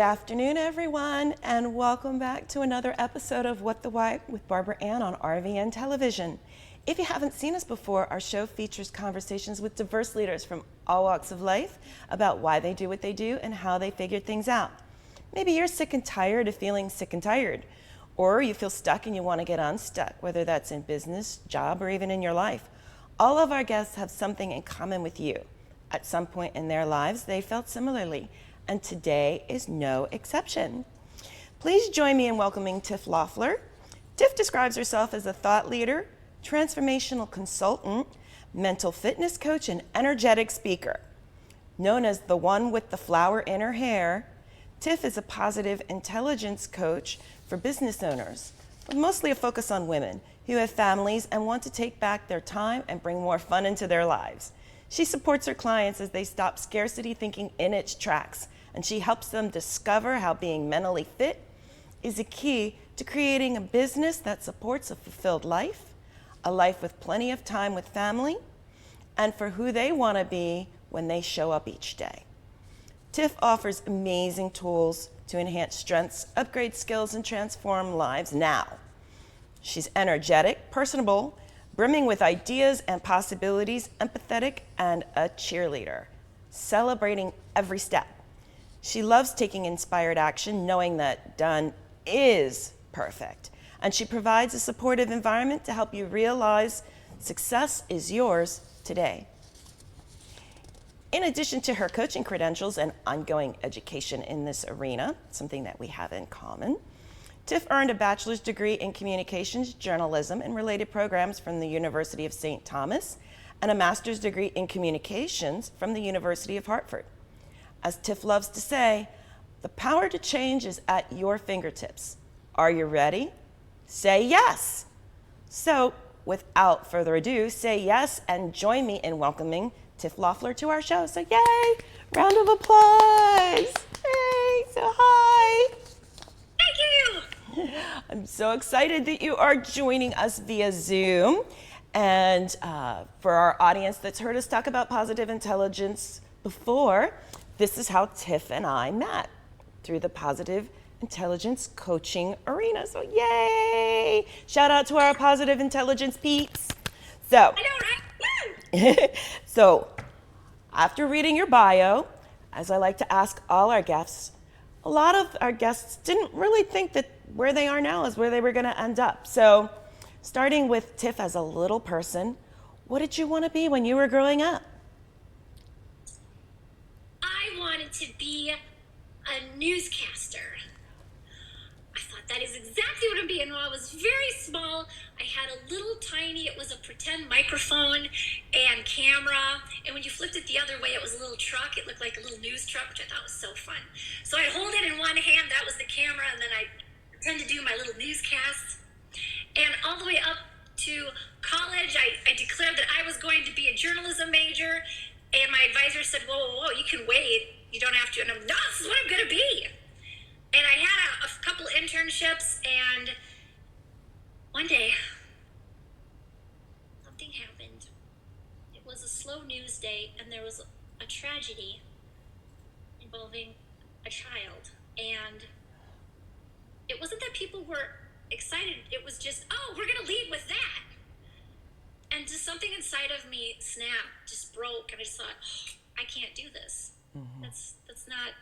afternoon, everyone, and welcome back to another episode of What the Why with Barbara Ann on RVN Television. If you haven't seen us before, our show features conversations with diverse leaders from all walks of life about why they do what they do and how they figured things out. Maybe you're sick and tired of feeling sick and tired, or you feel stuck and you want to get unstuck, whether that's in business, job, or even in your life. All of our guests have something in common with you. At some point in their lives, they felt similarly, and today is no exception. Please join me in welcoming Tif Loeffler. Tif describes herself as a thought leader, transformational consultant, mental fitness coach, and energetic speaker. Known as the one with the flower in her hair, Tif is a positive intelligence coach for business owners, with mostly a focus on women who have families and want to take back their time and bring more fun into their lives. She supports her clients as they stop scarcity thinking in its tracks, and she helps them discover how being mentally fit is a key to creating a business that supports a fulfilled life, a life with plenty of time with family, and for who they want to be when they show up each day. Tif offers amazing tools to enhance strengths, upgrade skills, and transform lives now. She's energetic, personable, brimming with ideas and possibilities, empathetic, and a cheerleader, celebrating every step. She loves taking inspired action, knowing that done is perfect. And she provides a supportive environment to help you realize success is yours today. In addition to her coaching credentials and ongoing education in this arena, something that we have in common, Tif earned a bachelor's degree in communications, journalism, and related programs from the University of St. Thomas, and a master's degree in communications from the University of Hartford. As Tif loves to say, the power to change is at your fingertips. Are you ready? Say yes. So, without further ado, say yes and join me in welcoming Tif Loeffler to our show. So, yay! Round of applause. Hey, so hi. Thank you. I'm so excited that you are joining us via Zoom. And for our audience that's heard us talk about positive intelligence before, this is how Tif and I met, through the positive intelligence coaching arena. So yay! Shout out to our positive intelligence peeps. So, I know, right? so after reading your bio, as I like to ask all our guests, a lot of our guests didn't really think that where they are now is where they were going to end up. So starting with Tif as a little person, what did you want to be when you were growing up? I wanted to be a newscaster. I thought that is exactly what I'm being. When I was very small, I had a little tiny, it was a pretend microphone and camera. And when you flipped it the other way, it was a little truck. It looked like a little news truck, which I thought was so fun. So I'd hold it in one hand, that was the camera, and then I'd pretend to do my little newscasts. And all the way up to college, I declared that I was going to be a journalism major. And my advisor said, whoa, you can wait. You don't have to. And I'm, no, this is what I'm going to be. And I had a couple internships, and one day, something happened. It was a slow news day, and there was a tragedy involving a child. And it wasn't that people were excited. It was just, oh, we're going to lead with that. And just something inside of me snapped, just broke, and I just thought, oh, I can't do this. Mm-hmm. That's not,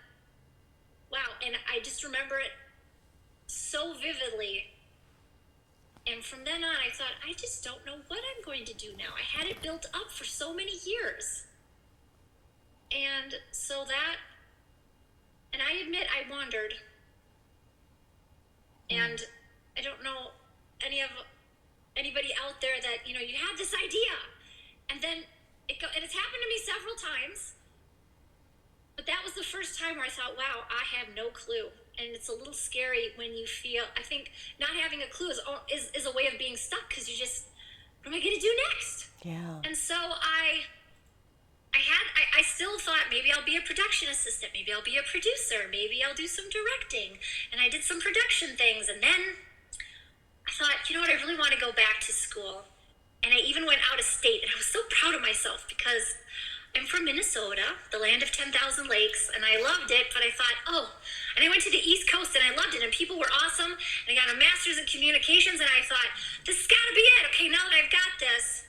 wow. And I just remember it so vividly. And from then on, I thought, I just don't know what I'm going to do now. I had it built up for so many years. And so that, and I admit I wandered. And I don't know anybody out there that, you have this idea. And then and it's happened to me several times. But that was the first time where I thought, wow, I have no clue. And it's a little scary when you feel, I think not having a clue is a way of being stuck, because you just, what am I going to do next? Yeah. And so I still thought maybe I'll be a production assistant, maybe I'll be a producer, maybe I'll do some directing. And I did some production things. And then I thought, you know what, I really want to go back to school. And I even went out of state, and I was so proud of myself because I'm from Minnesota, the land of 10,000 lakes, and I loved it, but I thought, oh, and I went to the East Coast and I loved it, and people were awesome, and I got a master's in communications, and I thought, this has got to be it. Okay, now that I've got this.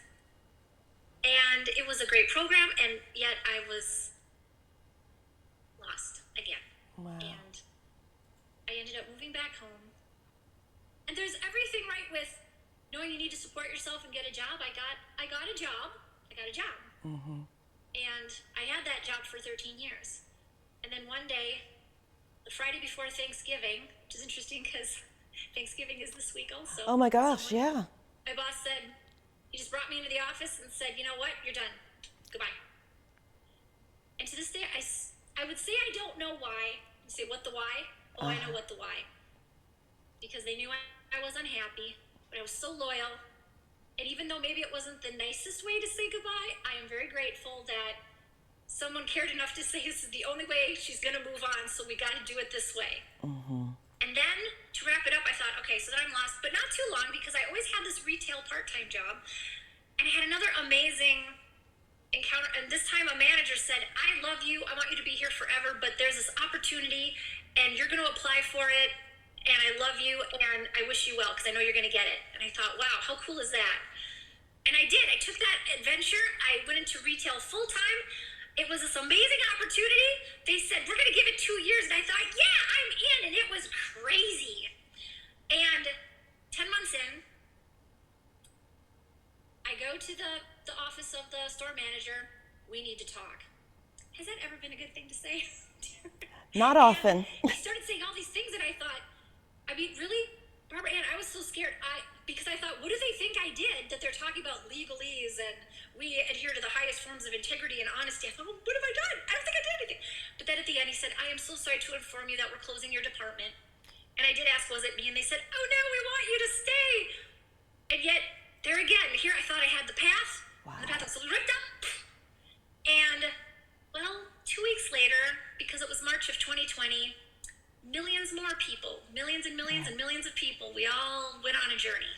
And it was a great program, and yet I was lost again. Wow. And I ended up moving back home. And there's everything right with knowing you need to support yourself and get a job. I got a job. Mm-hmm. And I had that job for 13 years. And then one day, the Friday before Thanksgiving, which is interesting because Thanksgiving is this week also. Oh my gosh, yeah. My boss said, he just brought me into the office and said, you know what, you're done. Goodbye. And to this day, I would say I don't know why. You say, what the why? Oh, I know what the why. Because they knew I was unhappy, but I was so loyal. And even though maybe it wasn't the nicest way to say goodbye, I am very grateful that someone cared enough to say this is the only way she's going to move on, so we got to do it this way. Mm-hmm. And then to wrap it up, I thought, okay, so then I'm lost, but not too long because I always had this retail part-time job. And I had another amazing encounter. And this time a manager said, I love you. I want you to be here forever, but there's this opportunity and you're going to apply for it. And I love you, and I wish you well, because I know you're going to get it. And I thought, wow, how cool is that? And I did. I took that adventure. I went into retail full-time. It was this amazing opportunity. They said, we're going to give it 2 years. And I thought, yeah, I'm in. And it was crazy. And 10 months in, I go to the office of the store manager. We need to talk. Has that ever been a good thing to say? Not often. He started saying all these things, and I thought, I mean, really, Barbara Ann, I was so scared. Because I thought, what do they think I did that they're talking about legalese and we adhere to the highest forms of integrity and honesty? I thought, well, what have I done? I don't think I did anything. But then at the end, he said, I am so sorry to inform you that we're closing your department. And I did ask, was it me? And they said, oh no, we want you to stay. And yet, there again, here I thought I had the path. Wow. The path was ripped up. And, well, 2 weeks later, because it was March of 2020, millions more people, millions and millions and millions of people, we all went on a journey.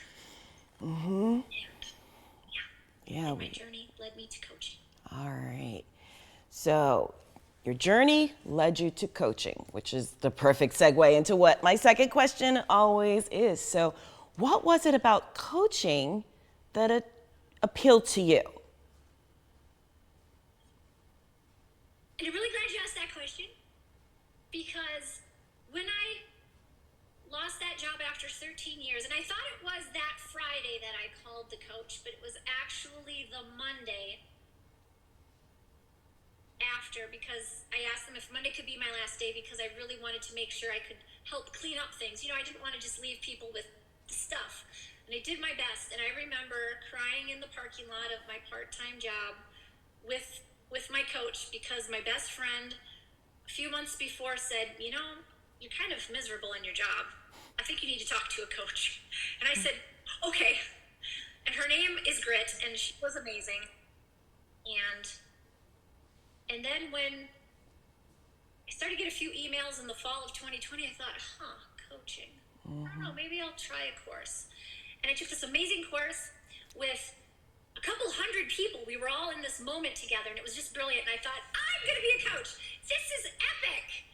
Mm-hmm. And Yeah. my journey led me to coaching. All right. So your journey led you to coaching, which is the perfect segue into what my second question always is. So what was it about coaching that appealed to you? And I'm really glad you asked that question, because when I lost that job after 13 years, and I thought it was that Friday that I called the coach, but it was actually the Monday after, because I asked them if Monday could be my last day, because I really wanted to make sure I could help clean up things. You know, I didn't want to just leave people with stuff. And I did my best, and I remember crying in the parking lot of my part-time job with my coach, because my best friend a few months before said, you know, you're kind of miserable in your job. I think you need to talk to a coach. And I said, okay. And her name is Grit, and she was amazing. And then when I started to get a few emails in the fall of 2020, I thought, coaching. I don't know, maybe I'll try a course. And I took this amazing course with a couple hundred people. We were all in this moment together, and it was just brilliant. And I thought, I'm going to be a coach. This is epic.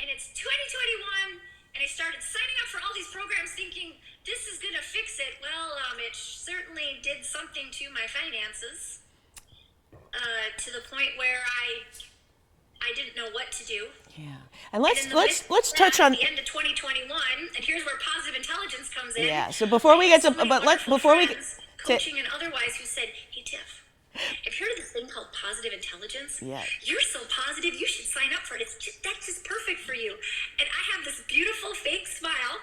And it's 2021, and I started signing up for all these programs thinking, this is going to fix it. Well, it certainly did something to my finances, to the point where I didn't know what to do. Yeah. And let's That, touch on at the end of 2021, and here's where positive intelligence comes in. Yeah. So before we get to So many friends, coaching and otherwise, who said, hey Tiff, have you heard of this thing called positive intelligence? Yeah. You're so positive, you should sign up for it. That's just perfect for you. And I have this beautiful fake smile.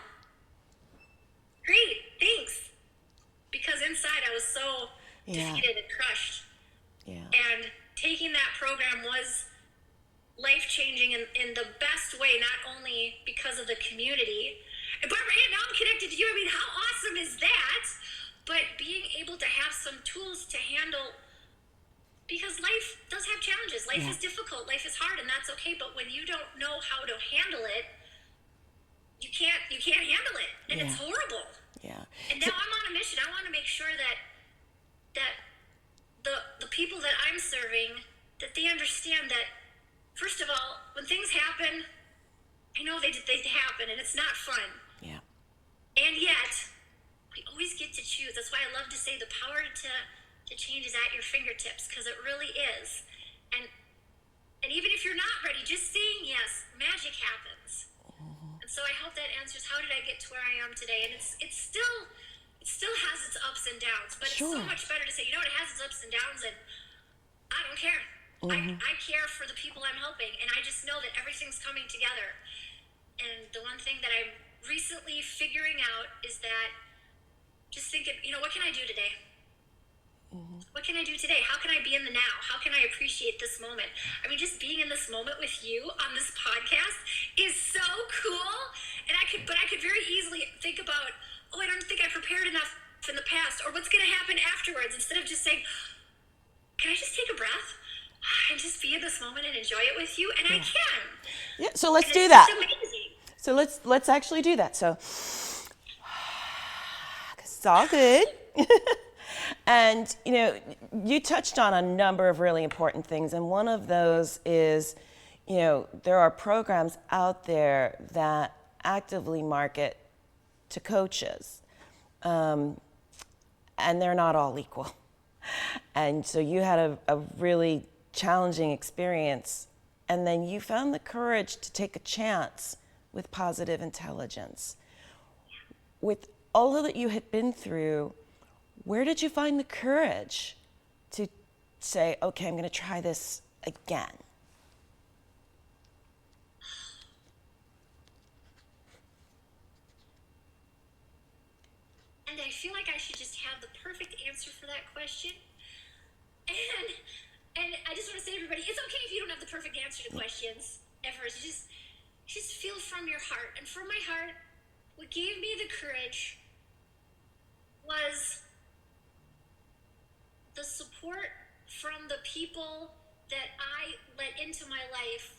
Great, thanks. Because inside I was so defeated and crushed. Yeah. And taking that program was life-changing in the best way, not only because of the community. And Barbara Ann, now I'm connected to you. I mean, how awesome is that? But being able to have some tools to handle, because life does have challenges. Life is difficult. Life is hard, and that's okay. But when you don't know how to handle it, you can't handle it, and it's horrible. Yeah. And now I'm on a mission. I want to make sure that the people that I'm serving that they understand that, first of all, when things happen, I know they happen and it's not fun. Yeah. And yet, we always get to choose. That's why I love to say the power to change is at your fingertips, because it really is. And even if you're not ready, just saying yes, magic happens. And so I hope that answers how did I get to where I am today. And it still has its ups and downs, but Sure. it's so much better to say, you know what, it has its ups and downs, and I don't care. I care for the people I'm helping, and I just know that everything's coming together. And the one thing that I'm recently figuring out is that just thinking, what can I do today? What can I do today? How can I be in the now? How can I appreciate this moment? I mean, just being in this moment with you on this podcast is so cool. And I could very easily think about, I don't think I prepared enough in the past, or what's going to happen afterwards, instead of just saying, can I just take a breath and just be in this moment and enjoy it with you? And I can. Yeah. So let's do It's that. amazing. So let's actually do that. So it's all good. And you touched on a number of really important things, and one of those is, there are programs out there that actively market to coaches, and they're not all equal. And so you had a really challenging experience, and then you found the courage to take a chance with Positive Intelligence. With all that you had been through, where did you find the courage to say, okay, I'm going to try this again? And I feel like I should just have the perfect answer for that question. And I just want to say to everybody, it's okay if you don't have the perfect answer to questions ever. You just feel from your heart. And from my heart, what gave me the courage was the support from the people that I let into my life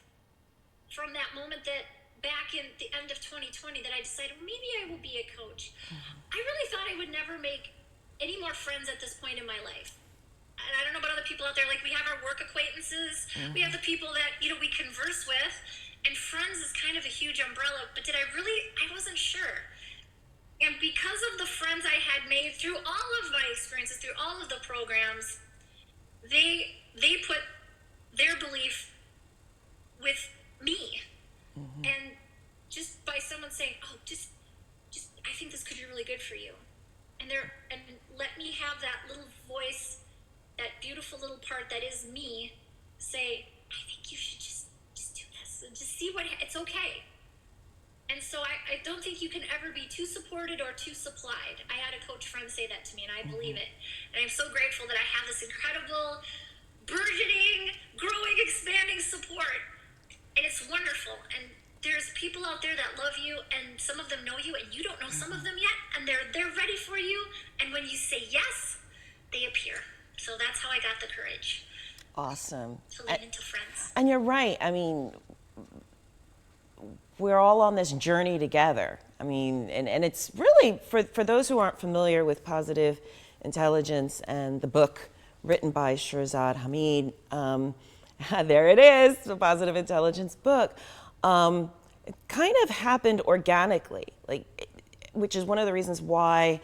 from that moment that back in the end of 2020 that I decided, well, maybe I will be a coach. I really thought I would never make any more friends at this point in my life. And I don't know about other people out there, like we have our work acquaintances, we have the people that, we converse with, and friends is kind of a huge umbrella, but I wasn't sure. And because of the friends I had made through all of my experiences, through all of the programs, they put their belief with me. And just by someone saying, just I think this could be really good for you. And let me have that little voice, that beautiful little part that is me, say, I think you should just do this and just see it's okay. And so I don't think you can ever be too supported or too supplied. I had a coach friend say that to me, and I believe it. And I'm so grateful that I have this incredible, burgeoning, growing, expanding support. And it's wonderful. And there's people out there that love you, and some of them know you, and you don't know some of them yet, and they're ready for you. And when you say yes, they appear. So that's how I got the courage. Awesome. To lean into friends. And you're right. I mean, we're all on this journey together. I mean, and it's really, for those who aren't familiar with Positive Intelligence and the book written by Shirzad Hamid, there it is, the Positive Intelligence book. It kind of happened organically, which is one of the reasons why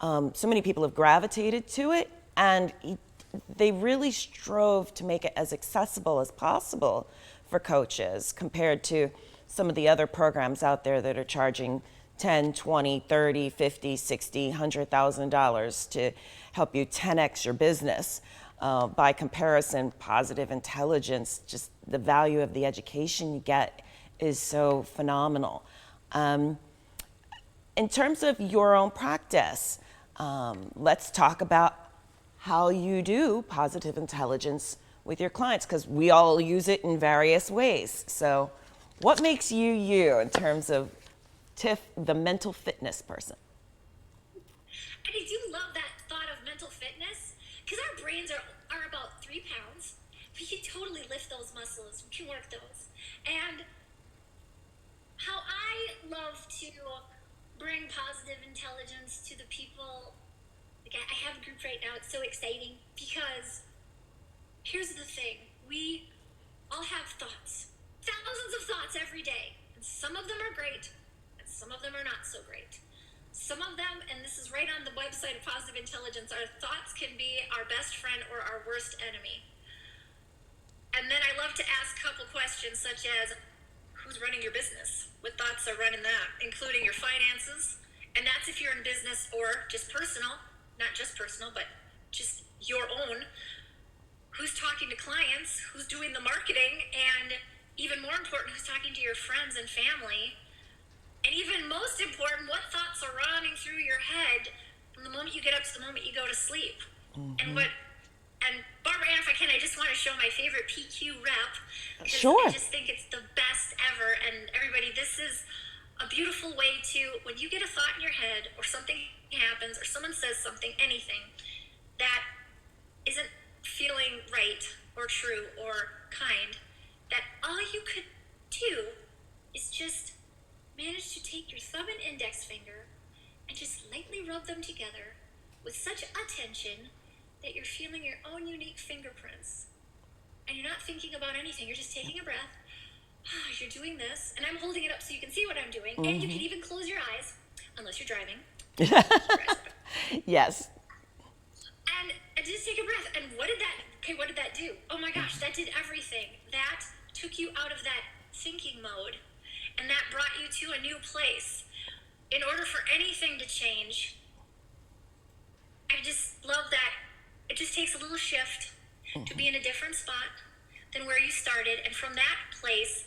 so many people have gravitated to it, and they really strove to make it as accessible as possible for coaches compared to some of the other programs out there that are charging $10, $20, $30, $50, $60, $100,000 to help you 10x your business. By comparison, Positive Intelligence, just the value of the education you get is so phenomenal. In terms of your own practice, let's talk about how you do Positive Intelligence with your clients, because we all use it in various ways. So what makes you you in terms of Tif, the mental fitness person? And I do love that thought of mental fitness, because our brains are about 3 pounds. We can totally lift those muscles. We can work those. And how I love to bring Positive Intelligence to the people. Like I have a group right now. It's so exciting because here's the thing. we all have thoughts, thousands of thoughts every day. And some of them are great, and some of them are not so great. Some of them, and this is right on the website of Positive Intelligence, our thoughts can be our best friend or our worst enemy. And then I love to ask a couple questions such as, who's running your business? What thoughts are running that? Including your finances. And that's if you're in business or just personal, not just personal, but just your own. Who's talking to clients? Who's doing the marketing? And even more important, who's talking to your friends and family? And even most important, what thoughts are running through your head from the moment you get up to the moment you go to sleep? And Barbara Ann, if I can, I just want to show my favorite PQ rep. Sure. I just think it's the best ever. And everybody, this is a beautiful way to, when you get a thought in your head or something happens or someone says something, anything that isn't feeling right or true or kind, that all you could do is just manage to take your thumb and index finger and just lightly rub them together with such attention that you're feeling your own unique fingerprints. And you're not thinking about anything. You're just taking a breath. You're doing this. And I'm holding it up so you can see what I'm doing. And you can even close your eyes, unless you're driving. Yes. And just take a breath. And what did that do? Oh my gosh, that did everything. That took you out of that thinking mode. And that brought you to a new place. In order for anything to change, I just love that it just takes a little shift to be in a different spot than where you started. And from that place,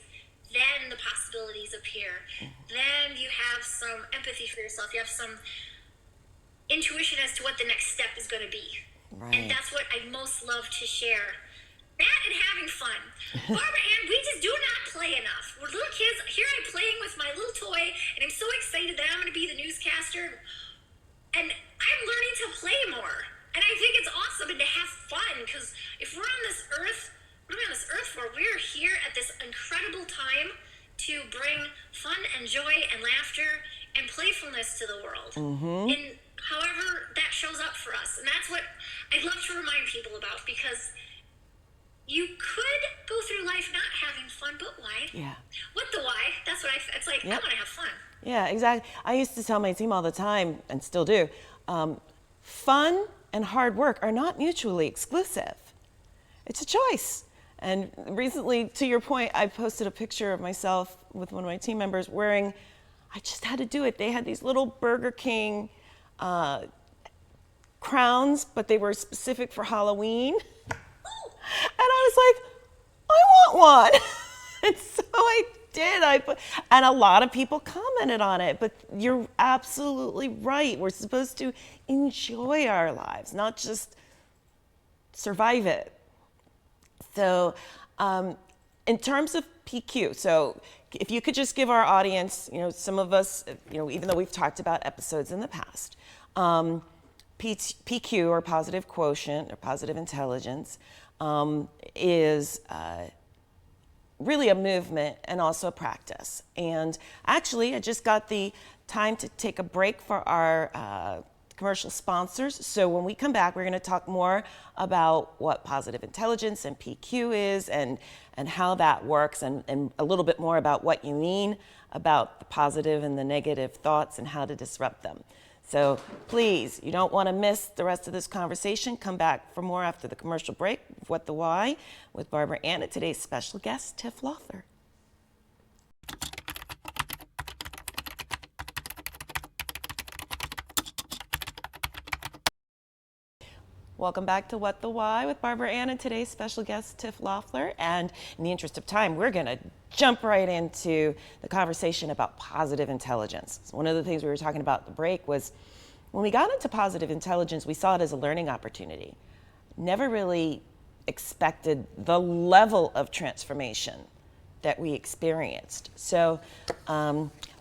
then the possibilities appear. Then you have some empathy for yourself. You have some intuition as to what the next step is going to be. Right. And that's what I most love to share. That and having fun. Barbara Ann, we just do not play enough. We're little kids. Here I'm playing with my little toy, and I'm so excited that I'm going to be the newscaster. And I'm learning to play more. And I think it's awesome and to have fun, because if we're on this earth, what are we on this earth for? We're here at this incredible time to bring fun and joy and laughter and playfulness to the world. And however that shows up for us. And that's what I'd love to remind people about, because you could go through life not having fun, but why? Yeah. What the why? That's what it's like, I want to have fun. Yeah, exactly. I used to tell my team all the time, and still do, fun and hard work are not mutually exclusive. It's a choice. And recently, to your point, I posted a picture of myself with one of my team members wearing, I just had to do it. They had these little Burger King crowns, but they were specific for Halloween. And I was like, I want one. And so I did. And a lot of people commented on it, but you're absolutely right. We're supposed to enjoy our lives, not just survive it. So in terms of PQ, so if you could just give our audience, some of us, even though we've talked about episodes in the past, PQ, or positive quotient or positive intelligence, is really a movement and also a practice. And actually, I just got the time to take a break for our commercial sponsors. So when we come back, we're going to talk more about what positive intelligence and PQ is and how that works, and a little bit more about what you mean about the positive and the negative thoughts and how to disrupt them. So please, you don't want to miss the rest of this conversation. Come back for more after the commercial break of What the Why with Barbara Ann and today's special guest, Tif Loeffler. Welcome back to What the Why with Barbara Ann and today's special guest, Tif Loeffler. And in the interest of time, we're going to jump right into the conversation about positive intelligence. So one of the things we were talking about at the break was when we got into positive intelligence, we saw it as a learning opportunity. Never really expected the level of transformation that we experienced. So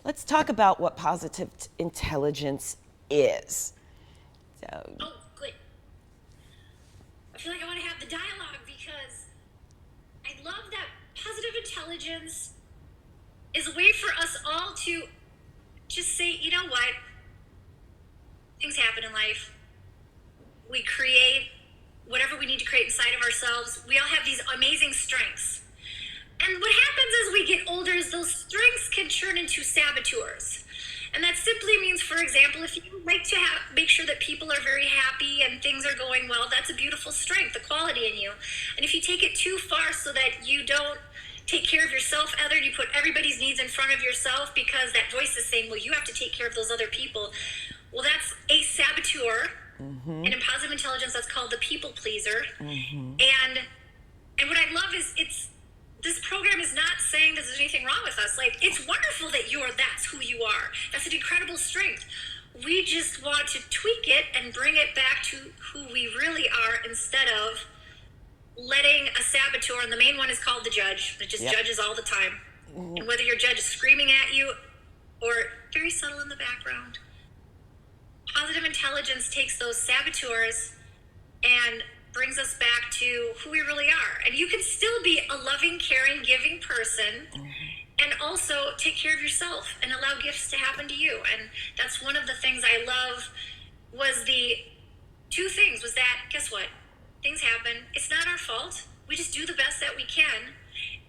let's talk about what positive intelligence is. So. Oh, good. I feel like I want to have the dialogue, because I love that positive intelligence is a way for us all to just say, you know what? Things happen in life. We create whatever we need to create inside of ourselves. We all have these amazing strengths. And what happens as we get older is those strengths can turn into saboteurs. And that simply means, for example, if you like to make sure that people are very happy and things are going well, that's a beautiful strength, the quality in you. And if you take it too far so that you don't take care of yourself, you put everybody's needs in front of yourself because that voice is saying, well, you have to take care of those other people. Well, that's a saboteur. And in positive intelligence, that's called the people pleaser. And what I love is this program is not saying that there's anything wrong with us. Like, it's wonderful that that's who you are. That's an incredible strength. We just want to tweak it and bring it back to who we really are instead of letting a saboteur, and the main one is called the judge, that just judges all the time. And whether your judge is screaming at you or very subtle in the background, positive intelligence takes those saboteurs and brings us back to who we really are. And you can still be a loving, caring, giving person and also take care of yourself and allow gifts to happen to you. And that's one of the things I love was the two things was that, guess what? Things happen. It's not our fault. We just do the best that we can.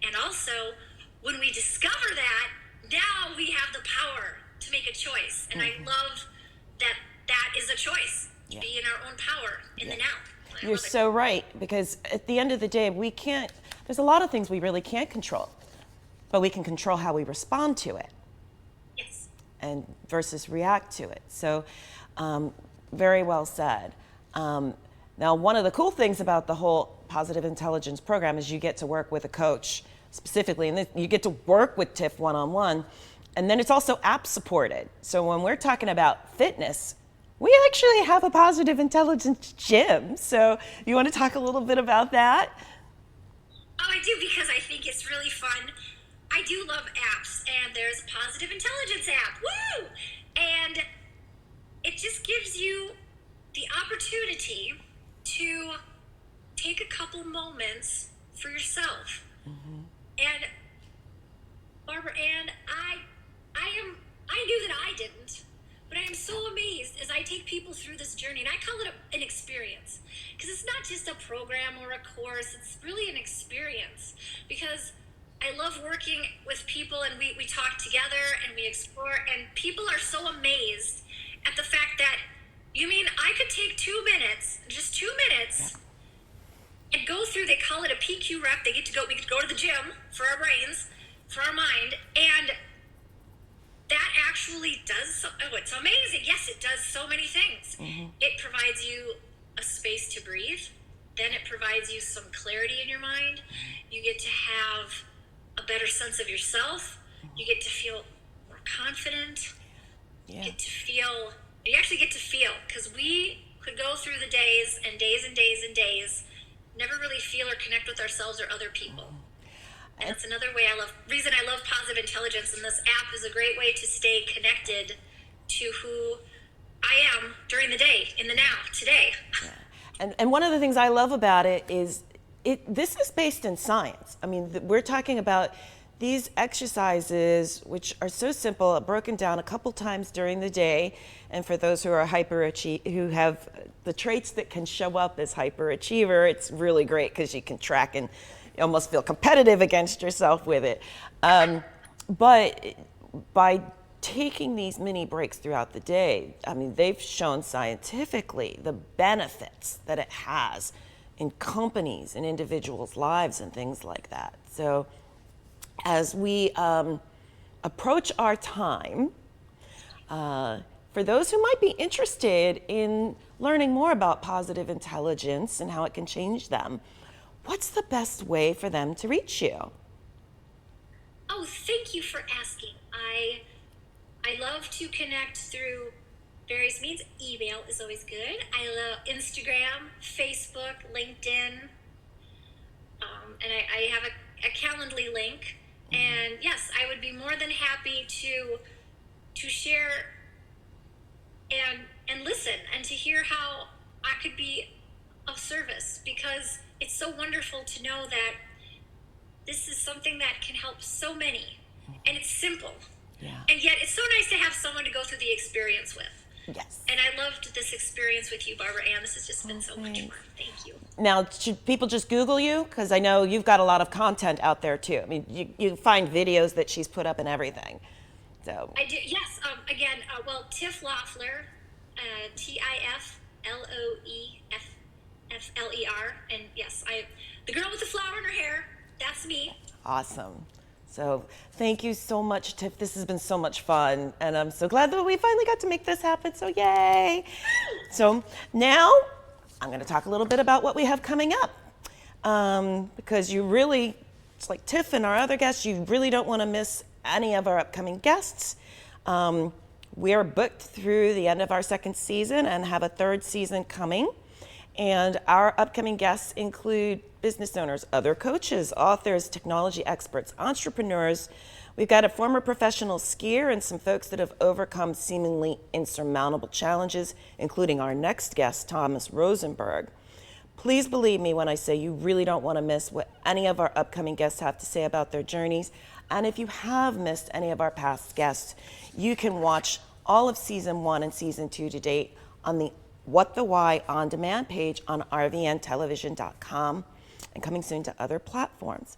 And also, when we discover that, now we have the power to make a choice. And I love that that is a choice, to be in our own power in the now. You're so right, because at the end of the day, there's a lot of things we really can't control, but we can control how we respond to it. Yes. And versus react to it. So, very well said. Now, one of the cool things about the whole positive intelligence program is you get to work with a coach specifically, and you get to work with Tif one-on-one, and then it's also app supported. So when we're talking about fitness, we actually have a positive intelligence gym. So you want to talk a little bit about that? Oh, I do, because I think it's really fun. I do love apps, and there's a positive intelligence app. Woo! And it just gives you the opportunity to take a couple moments for yourself. And Barbara Ann, I knew that I didn't, but I am so amazed as I take people through this journey, and I call it an experience, because it's not just a program or a course, it's really an experience, because I love working with people, and we talk together and we explore, and people are so amazed at the fact that, you mean I could take 2 minutes, just 2 minutes, and go through, they call it a PQ rep, we get to go to the gym for our brains, for our mind, and that actually does, it's amazing. Yes, it does so many things. It provides you a space to breathe. Then it provides you some clarity in your mind. You get to have a better sense of yourself. You get to feel more confident. You actually get to feel, because we could go through the days and days and days and days, never really feel or connect with ourselves or other people. And that's another reason I love positive intelligence, and this app is a great way to stay connected to who I am during the day, in the now, today. And one of the things I love about it is this is based in science. I mean, we're talking about these exercises, which are so simple, broken down a couple times during the day. And for those who are who have the traits that can show up as hyperachiever, it's really great because you can track and you almost feel competitive against yourself with it. But by taking these mini breaks throughout the day, I mean, they've shown scientifically the benefits that it has in companies and individuals' lives and things like that. So as we approach our time, for those who might be interested in learning more about positive intelligence and how it can change them, what's the best way for them to reach you? Oh, thank you for asking. I love to connect through various means. Email is always good. I love Instagram, Facebook, LinkedIn, and I have a Calendly link. And yes, I would be more than happy to share and listen and to hear how I could be of service, because it's so wonderful to know that this is something that can help so many, and it's simple. Yeah. And yet it's so nice to have someone to go through the experience with. Yes. And I loved this experience with you, Barbara Ann. This has just been so much fun. Thank you. Now, should people just Google you? Because I know you've got a lot of content out there too. I mean, you find videos that she's put up and everything. So. I do, yes. Again, well, Tif Loeffler, Tifloeffler, and yes, the girl with the flower in her hair. That's me. Awesome. So thank you so much, Tif. This has been so much fun, and I'm so glad that we finally got to make this happen. So yay! So now I'm going to talk a little bit about what we have coming up, because you really, it's like Tif and our other guests, you really don't want to miss any of our upcoming guests. We are booked through the end of our second season and have a third season coming. And our upcoming guests include business owners, other coaches, authors, technology experts, entrepreneurs. We've got a former professional skier and some folks that have overcome seemingly insurmountable challenges, including our next guest, Thomas Rosenberg. Please believe me when I say you really don't want to miss what any of our upcoming guests have to say about their journeys. And if you have missed any of our past guests, you can watch all of season 1 and season 2 to date on the What the Why on demand page on rvntelevision.com and coming soon to other platforms.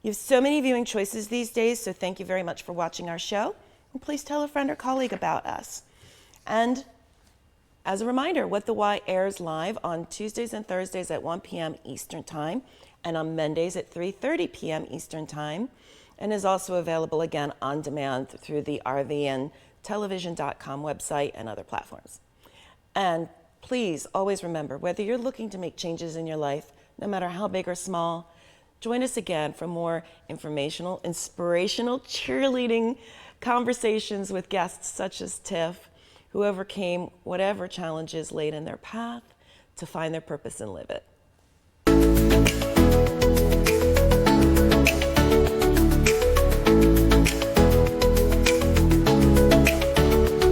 You have so many viewing choices these days, so thank you very much for watching our show. And please tell a friend or colleague about us. And as a reminder, What the Why airs live on Tuesdays and Thursdays at 1 p.m. Eastern Time and on Mondays at 3:30 p.m. Eastern Time, and is also available again on demand through the rvntelevision.com website and other platforms. And please always remember, whether you're looking to make changes in your life, no matter how big or small, join us again for more informational, inspirational, cheerleading conversations with guests such as Tif, who overcame whatever challenges laid in their path to find their purpose and live it.